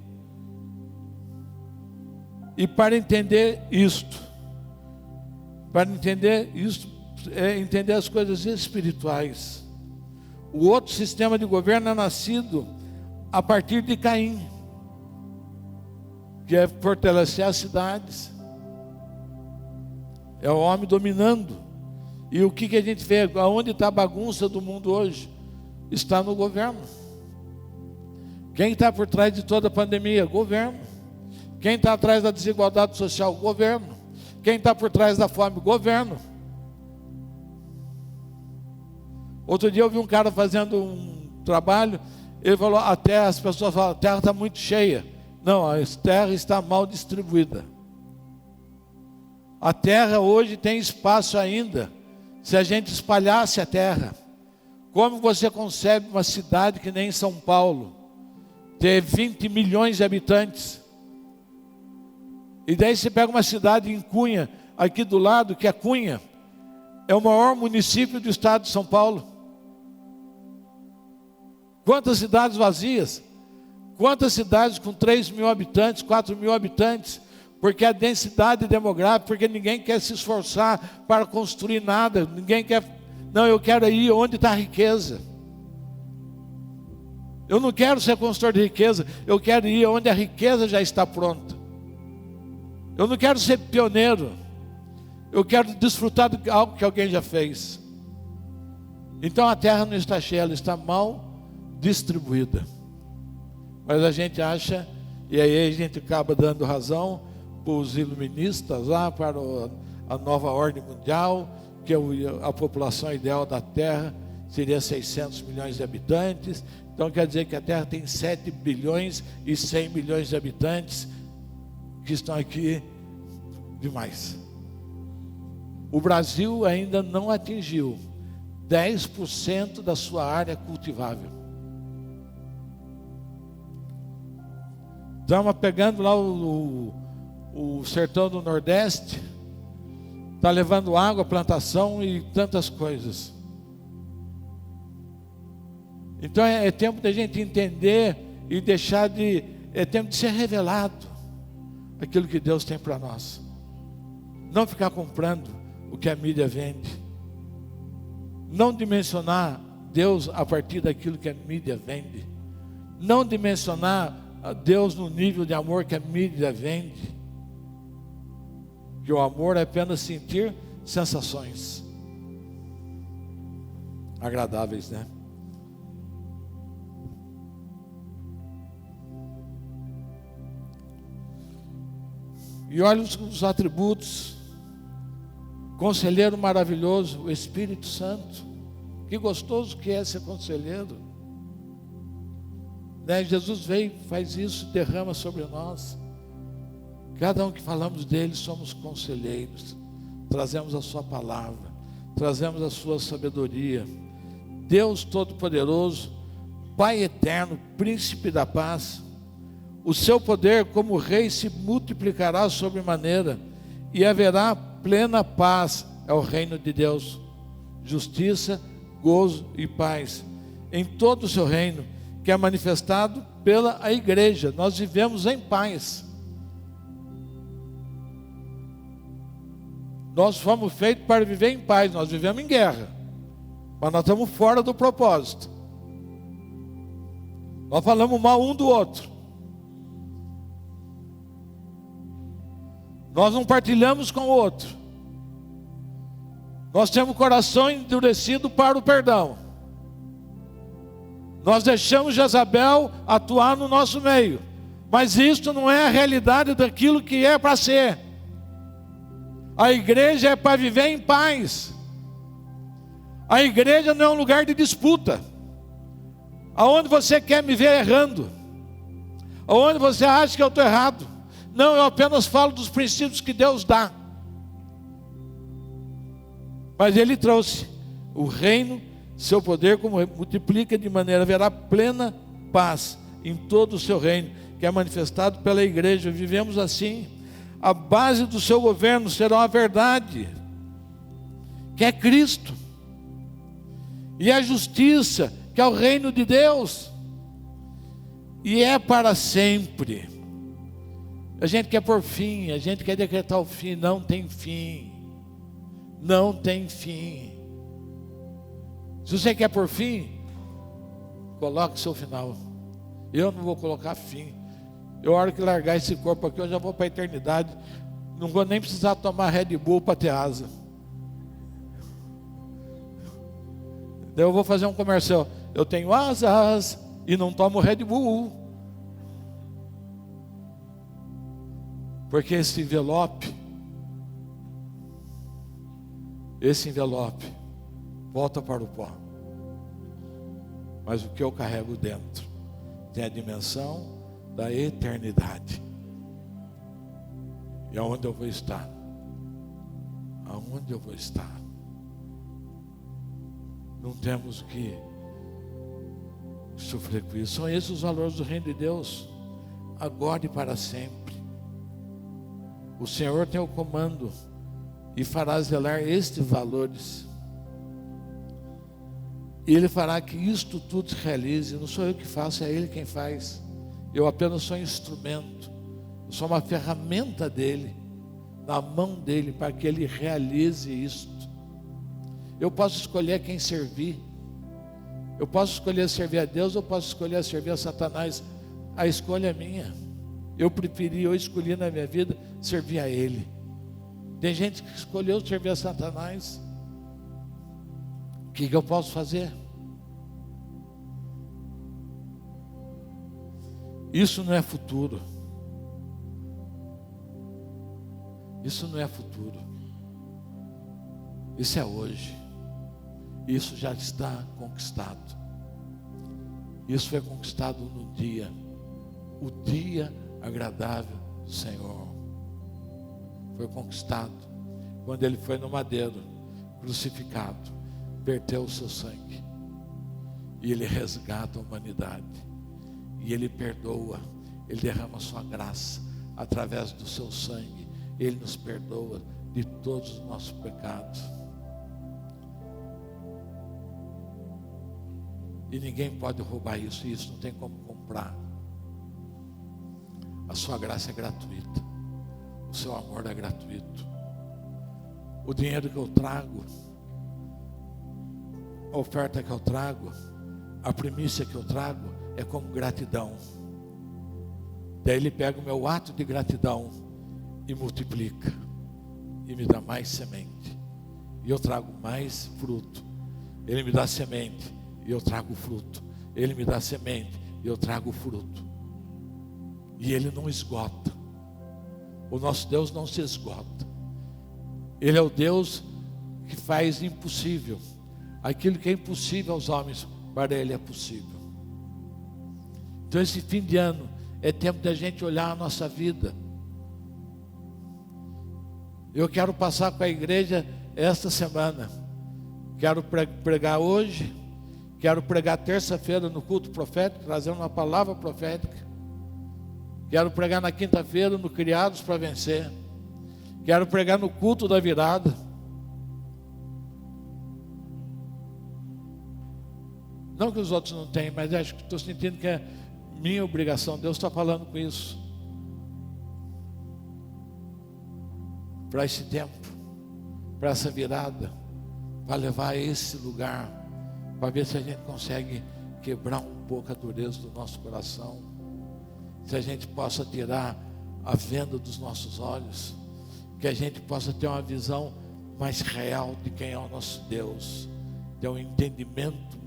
E para entender isto, é entender as coisas espirituais. O outro sistema de governo é nascido a partir de Caim, que é fortalecer as cidades. É o homem dominando. E o que a gente vê? Aonde está a bagunça do mundo hoje? Está no governo. Quem está por trás de toda a pandemia? Governo. Quem está atrás da desigualdade social? Governo. Quem está por trás da fome? Governo. Outro dia eu vi um cara fazendo um trabalho, ele falou: a terra, as pessoas falam, a terra está muito cheia. Não, a terra está mal distribuída. A terra hoje tem espaço ainda, se a gente espalhasse a terra. Como você concebe uma cidade que nem São Paulo, ter 20 milhões de habitantes? E daí você pega uma cidade em Cunha, aqui do lado, que é Cunha, é o maior município do estado de São Paulo. Quantas cidades vazias? Quantas cidades com 3 mil habitantes, 4 mil habitantes? Porque a densidade demográfica, porque ninguém quer se esforçar para construir nada, ninguém quer. Não, eu quero ir onde está a riqueza. Eu não quero ser construtor de riqueza, eu quero ir onde a riqueza já está pronta. Eu não quero ser pioneiro, eu quero desfrutar de algo que alguém já fez. Então a terra não está cheia, ela está mal distribuída. Mas a gente acha, e aí a gente acaba dando razão para os iluministas lá, para a nova ordem mundial, que a população ideal da Terra seria 600 milhões de habitantes. Então quer dizer que a Terra tem 7 bilhões e 100 milhões de habitantes que estão aqui demais. O Brasil ainda não atingiu 10% da sua área cultivável. Estamos pegando lá o sertão do Nordeste, está levando água, plantação e tantas coisas. Então é tempo da gente entender e deixar de... É tempo de ser revelado aquilo que Deus tem para nós. Não ficar comprando o que a mídia vende. Não dimensionar Deus a partir daquilo que a mídia vende. Não dimensionar a Deus no nível de amor que a mídia vende. Que o amor é apenas sentir sensações agradáveis, né? E olha os atributos. Conselheiro maravilhoso, o Espírito Santo. Que gostoso que é ser conselheiro, né? Jesus veio, faz isso, derrama sobre nós. Cada um que falamos dele somos conselheiros. Trazemos a sua palavra, trazemos a sua sabedoria. Deus Todo-Poderoso, Pai Eterno, Príncipe da Paz. O seu poder como rei se multiplicará sobremaneira, e haverá plena paz. É o reino de Deus, justiça, gozo e paz em todo o seu reino, que é manifestado pela a igreja. Nós vivemos em paz. Nós fomos feitos para viver em paz. Nós vivemos em guerra, mas nós estamos fora do propósito. Nós falamos mal um do outro. Nós não partilhamos com o outro. Nós temos o coração endurecido para o perdão. Nós deixamos Jezabel atuar no nosso meio. Mas isto não é a realidade daquilo que é para ser. A igreja é para viver em paz. A igreja não é um lugar de disputa, aonde você quer me ver errando, aonde você acha que eu estou errado. Não, eu apenas falo dos princípios que Deus dá. Mas Ele trouxe o reino, seu poder como multiplica de maneira, haverá plena paz em todo o seu reino, que é manifestado pela igreja. Vivemos assim. A base do seu governo será a verdade, que é Cristo, e a justiça, que é o reino de Deus, e é para sempre. A gente quer pôr fim, a gente quer decretar o fim. Não tem fim. Não tem fim. Se você quer pôr fim, coloque o seu final. Eu não vou colocar fim. Eu, a hora que largar esse corpo aqui, eu já vou para a eternidade. Não vou nem precisar tomar Red Bull para ter asa. Daí eu vou fazer um comercial. Eu tenho asas e não tomo Red Bull. Porque esse envelope volta para o pó. Mas o que eu carrego dentro tem a dimensão da eternidade. E aonde eu vou estar? Aonde eu vou estar? Não temos que sofrer com isso. São esses os valores do reino de Deus, agora e para sempre. O Senhor tem o comando e fará zelar estes valores. E Ele fará que isto tudo se realize. Não sou eu que faço, é Ele quem faz. Eu apenas sou um instrumento. Eu sou uma ferramenta dEle, na mão dEle, para que Ele realize isto. Eu posso escolher quem servir. Eu posso escolher servir a Deus, ou posso escolher servir a Satanás. A escolha é minha. Eu escolhi na minha vida servir a Ele. Tem gente que escolheu servir a Satanás. O que eu posso fazer? Isso não é futuro. Isso não é futuro. Isso é hoje. Isso já está conquistado. Isso foi conquistado no dia. O dia agradável do Senhor. Foi conquistado quando Ele foi no madeiro, crucificado, verteu o seu sangue. E Ele resgata a humanidade. E Ele perdoa. Ele derrama a sua graça através do seu sangue. Ele nos perdoa de todos os nossos pecados. E ninguém pode roubar isso. E isso não tem como comprar. A sua graça é gratuita. O seu amor é gratuito. O dinheiro que eu trago, a oferta que eu trago, a primícia que eu trago é como gratidão. Daí Ele pega o meu ato de gratidão e multiplica e me dá mais semente, e eu trago mais fruto. Ele me dá semente e eu trago fruto. Ele me dá semente e eu trago fruto. E Ele não esgota. O nosso Deus não se esgota. Ele é o Deus que faz impossível. Aquilo que é impossível aos homens, para Ele é possível. Então esse fim de ano é tempo da gente olhar a nossa vida. Eu quero passar com a igreja esta semana. Quero pregar hoje. Quero pregar terça-feira no culto profético, trazendo uma palavra profética. Quero pregar na quinta-feira no Criados para Vencer. Quero pregar no culto da virada. Não que os outros não tenham, mas acho que estou sentindo que é minha obrigação. Deus está falando com isso. Para esse tempo, para essa virada, para levar a esse lugar, para ver se a gente consegue quebrar um pouco a dureza do nosso coração, se a gente possa tirar a venda dos nossos olhos, que a gente possa ter uma visão mais real de quem é o nosso Deus, ter um entendimento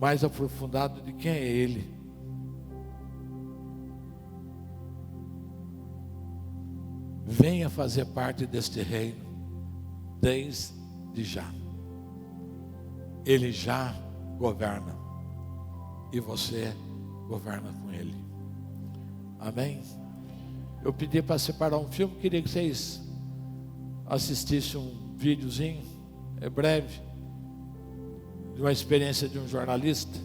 mais aprofundado de quem é Ele. Venha fazer parte deste reino desde já. Ele já governa e você governa com Ele. Amém? Eu pedi para separar um filme, queria que vocês assistissem um videozinho, é breve, de uma experiência de um jornalista.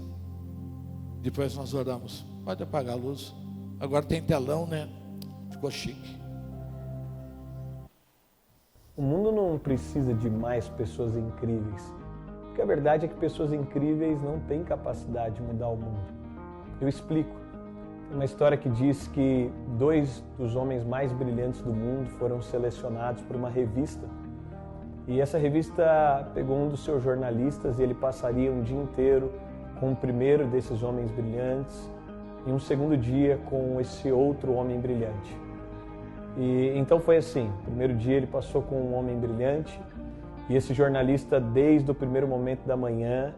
Depois nós oramos. Pode apagar a luz. Agora tem telão, né? Ficou chique. O mundo não precisa de mais pessoas incríveis, porque a verdade é que pessoas incríveis não têm capacidade de mudar o mundo. Eu explico. Tem uma história que diz que 2 dos homens mais brilhantes do mundo foram selecionados por uma revista. E essa revista pegou um dos seus jornalistas e ele passaria um dia inteiro com o primeiro desses homens brilhantes e um segundo dia com esse outro homem brilhante. E então foi assim, o primeiro dia ele passou com um homem brilhante e esse jornalista desde o primeiro momento da manhã,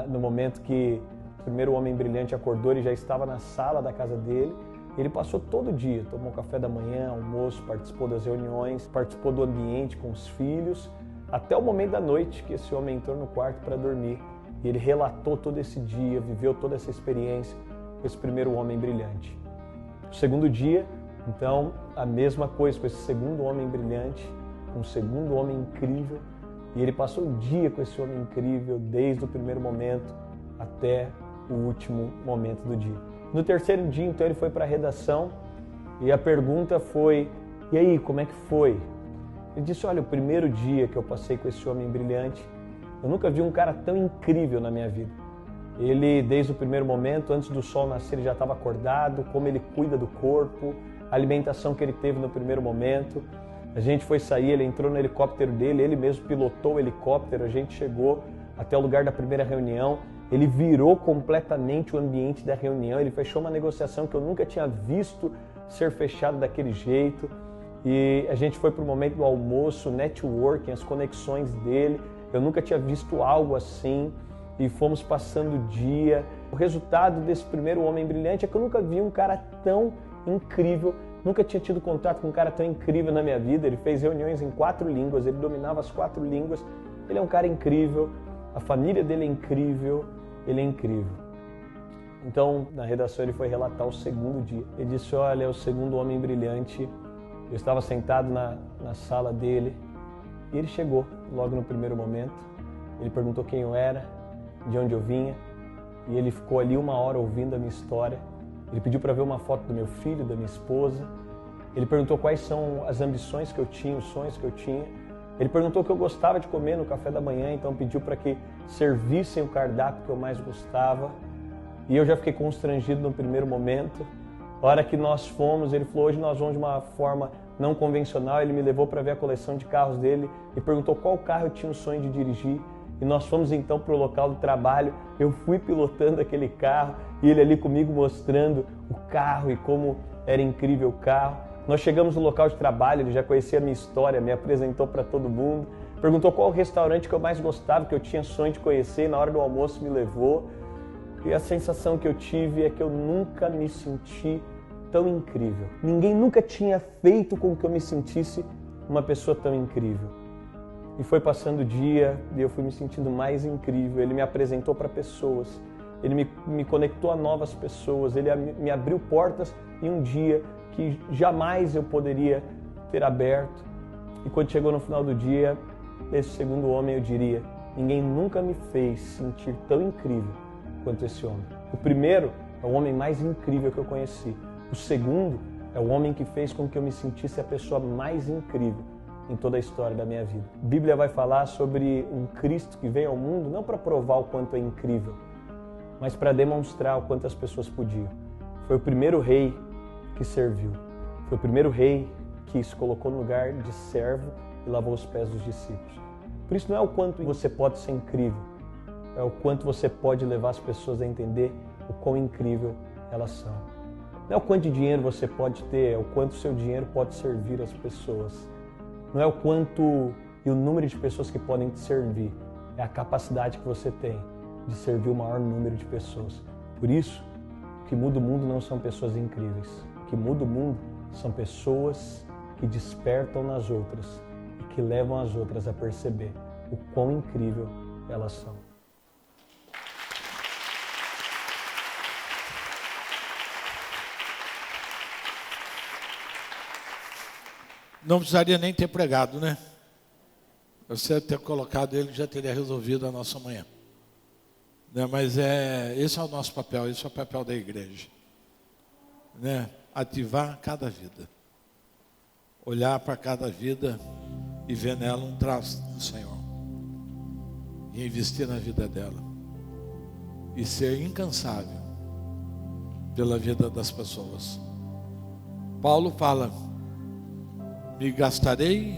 no momento que o primeiro homem brilhante acordou, ele já estava na sala da casa dele. Ele passou todo dia, tomou café da manhã, almoço, participou das reuniões, participou do ambiente com os filhos, até o momento da noite que esse homem entrou no quarto para dormir. E ele relatou todo esse dia, viveu toda essa experiência com esse primeiro homem brilhante. O segundo dia, então, a mesma coisa com esse segundo homem brilhante, com o segundo homem incrível. E ele passou o dia com esse homem incrível, desde o primeiro momento até o último momento do dia. No terceiro dia, então, ele foi para a redação e a pergunta foi: e aí, como é que foi? Ele disse: olha, o primeiro dia que eu passei com esse homem brilhante, eu nunca vi um cara tão incrível na minha vida. Ele, desde o primeiro momento, antes do sol nascer, ele já estava acordado, como ele cuida do corpo, a alimentação que ele teve no primeiro momento. A gente foi sair, ele entrou no helicóptero dele, ele mesmo pilotou o helicóptero, a gente chegou até o lugar da primeira reunião. Ele virou completamente o ambiente da reunião, ele fechou uma negociação que eu nunca tinha visto ser fechada daquele jeito. E a gente foi para o momento do almoço, networking, as conexões dele. Eu nunca tinha visto algo assim. e fomos passando o dia. O resultado desse primeiro homem brilhante é que eu nunca vi um cara tão incrível, nunca tinha tido contato com um cara tão incrível na minha vida. Ele fez reuniões em 4 línguas, ele dominava as 4 línguas. Ele é um cara incrível, a família dele é incrível, ele é incrível. Então, na redação ele foi relatar o segundo dia. Ele disse, olha, é o segundo homem brilhante. Eu estava sentado na sala dele e ele chegou logo no primeiro momento. Ele perguntou quem eu era, de onde eu vinha, e ele ficou ali 1 hora ouvindo a minha história. Ele pediu para ver uma foto do meu filho, da minha esposa. Ele perguntou quais são as ambições que eu tinha, os sonhos que eu tinha. Ele perguntou o que eu gostava de comer no café da manhã, então pediu para que servissem o cardápio que eu mais gostava. E eu já fiquei constrangido no primeiro momento. A hora que nós fomos, ele falou, hoje nós vamos de uma forma não convencional. Ele me levou para ver a coleção de carros dele e perguntou qual carro eu tinha o sonho de dirigir. E nós fomos então para o local do trabalho. Eu fui pilotando aquele carro e ele ali comigo mostrando o carro e como era incrível o carro. Nós chegamos no local de trabalho, ele já conhecia a minha história, me apresentou para todo mundo. Perguntou qual o restaurante que eu mais gostava, que eu tinha sonho de conhecer, e na hora do almoço me levou. E a sensação que eu tive é que eu nunca me senti tão incrível. Ninguém nunca tinha feito com que eu me sentisse uma pessoa tão incrível. E foi passando o dia e eu fui me sentindo mais incrível. Ele me apresentou para pessoas, ele me conectou a novas pessoas, ele me abriu portas em um dia que jamais eu poderia ter aberto. E quando chegou no final do dia, esse segundo homem, eu diria, ninguém nunca me fez sentir tão incrível quanto esse homem. O primeiro é o homem mais incrível que eu conheci. O segundo é o homem que fez com que eu me sentisse a pessoa mais incrível em toda a história da minha vida. A Bíblia vai falar sobre um Cristo que veio ao mundo não para provar o quanto é incrível, mas para demonstrar o quanto as pessoas podiam. Foi o primeiro rei que serviu. Foi o primeiro rei que se colocou no lugar de servo e lavou os pés dos discípulos. Por isso não é o quanto você pode ser incrível, é o quanto você pode levar as pessoas a entender o quão incrível elas são. Não é o quanto de dinheiro você pode ter, é o quanto o seu dinheiro pode servir as pessoas. Não é o quanto e o número de pessoas que podem te servir, é a capacidade que você tem de servir o maior número de pessoas. Por isso, o que muda o mundo não são pessoas incríveis. O que muda o mundo são pessoas que despertam nas outras e que levam as outras a perceber o quão incrível elas são. Não precisaria nem ter pregado, né? Você ter colocado ele já teria resolvido a nossa manhã. Né? Mas esse é o nosso papel, esse é o papel da igreja. Né? Ativar cada vida. Olhar para cada vida e ver nela um traço do Senhor. E investir na vida dela. E ser incansável pela vida das pessoas. Paulo fala, me gastarei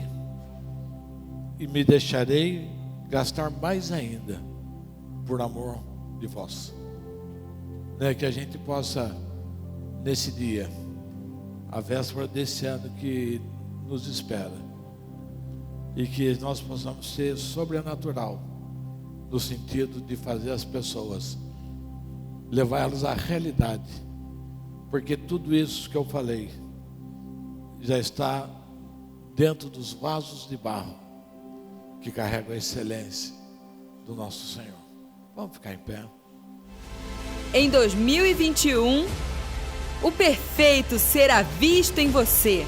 e me deixarei gastar mais ainda por amor de vós. Né? Que a gente possa, nesse dia, a véspera desse ano que nos espera, e que nós possamos ser sobrenatural, no sentido de fazer as pessoas, levar elas à realidade, porque tudo isso que eu falei, já está dentro dos vasos de barro, que carregam a excelência do nosso Senhor. Vamos ficar em pé. Em 2021, o perfeito será visto em você.